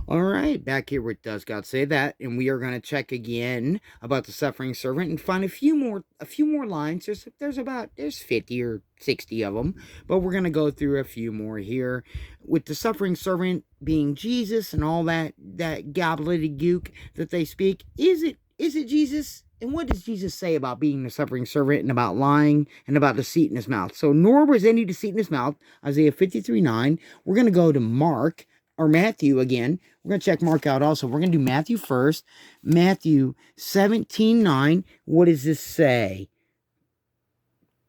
All right, back here with Does God Say That, and we are going to check again about the suffering servant and find a few more lines. There's 50 or 60 of them, but we're going to go through a few more here with the suffering servant being Jesus and all that gobbledygook that they speak. Is it Jesus? And what does Jesus say about being the suffering servant and about lying and about deceit in his mouth? So, nor was any deceit in his mouth, Isaiah 53:9. We're going to go to Mark or Matthew again. We're going to check Mark out also. We're going to do Matthew first. Matthew 17:9. What does this say?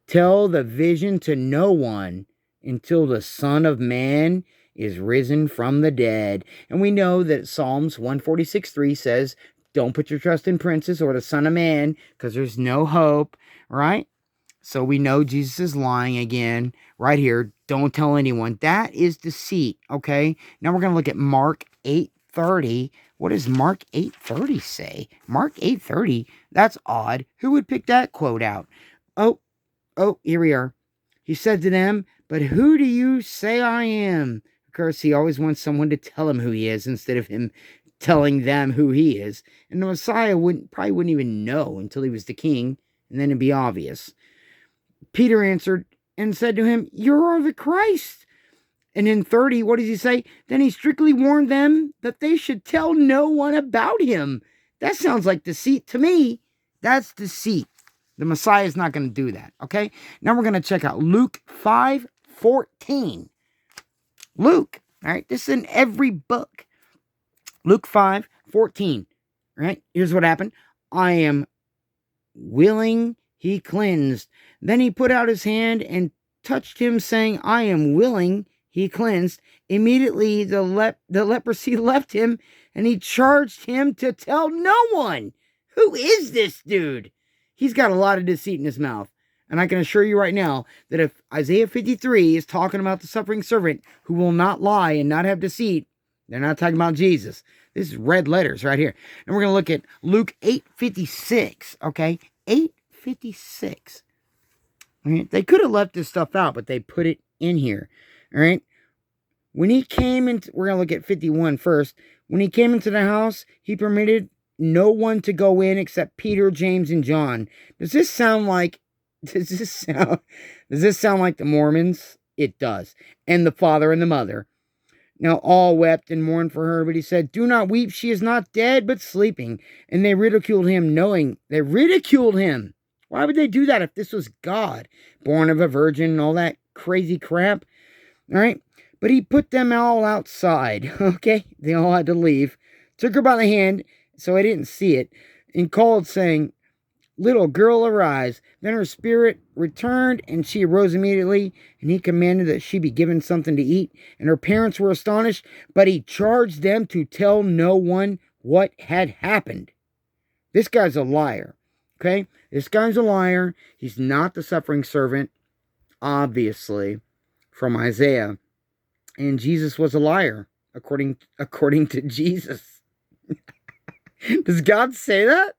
Tell the vision to no one until the Son of Man is risen from the dead. And we know that Psalms 146:3 says, don't put your trust in princes or the Son of Man because there's no hope, right? So we know Jesus is lying again right here. Don't tell anyone. That is deceit, okay? Now we're going to look at Mark 8:30. What does Mark 8:30 say? Mark 8:30, that's odd. Who would pick that quote out? Oh, here we are. He said to them, but who do you say I am? Of course, he always wants someone to tell him who he is instead of him telling them who he is. And the Messiah probably wouldn't even know until he was the king, and then it'd be obvious. Peter answered and said to him, you are the Christ. And in 30, what does he say? Then he strictly warned them that they should tell no one about him. That sounds like deceit to me. That's deceit. The Messiah is not going to do that, okay? Now we're going to check out Luke 5:14. Luke, all right? This is in every book. Luke 5:14, right? Here's what happened. I am willing, he cleansed. Then he put out his hand and touched him, saying, I am willing, he cleansed. Immediately the leprosy left him, and he charged him to tell no one. Who is this dude? He's got a lot of deceit in his mouth. And I can assure you right now that if Isaiah 53 is talking about the suffering servant who will not lie and not have deceit, they're not talking about Jesus. This is red letters right here. And we're going to look at Luke 8:56, okay? 8:56. Right? They could have left this stuff out, but they put it in here. All right? When he came into, we're going to look at 51 first. When he came into the house, he permitted no one to go in except Peter, James, and John. Does this sound like the Mormons? It does. And the father and the mother. Now all wept and mourned for her, but he said, do not weep, she is not dead, but sleeping. And they ridiculed him, Why would they do that if this was God, born of a virgin and all that crazy crap? All right. But he put them all outside. Okay. They all had to leave. Took her by the hand, so I didn't see it, and called, saying, little girl, arise. Then her spirit returned, and she arose immediately, and he commanded that she be given something to eat. And her parents were astonished, but he charged them to tell no one what had happened. This guy's a liar, okay? This guy's a liar. He's not the suffering servant, obviously, from Isaiah. And Jesus was a liar, according to Jesus. Does God say that?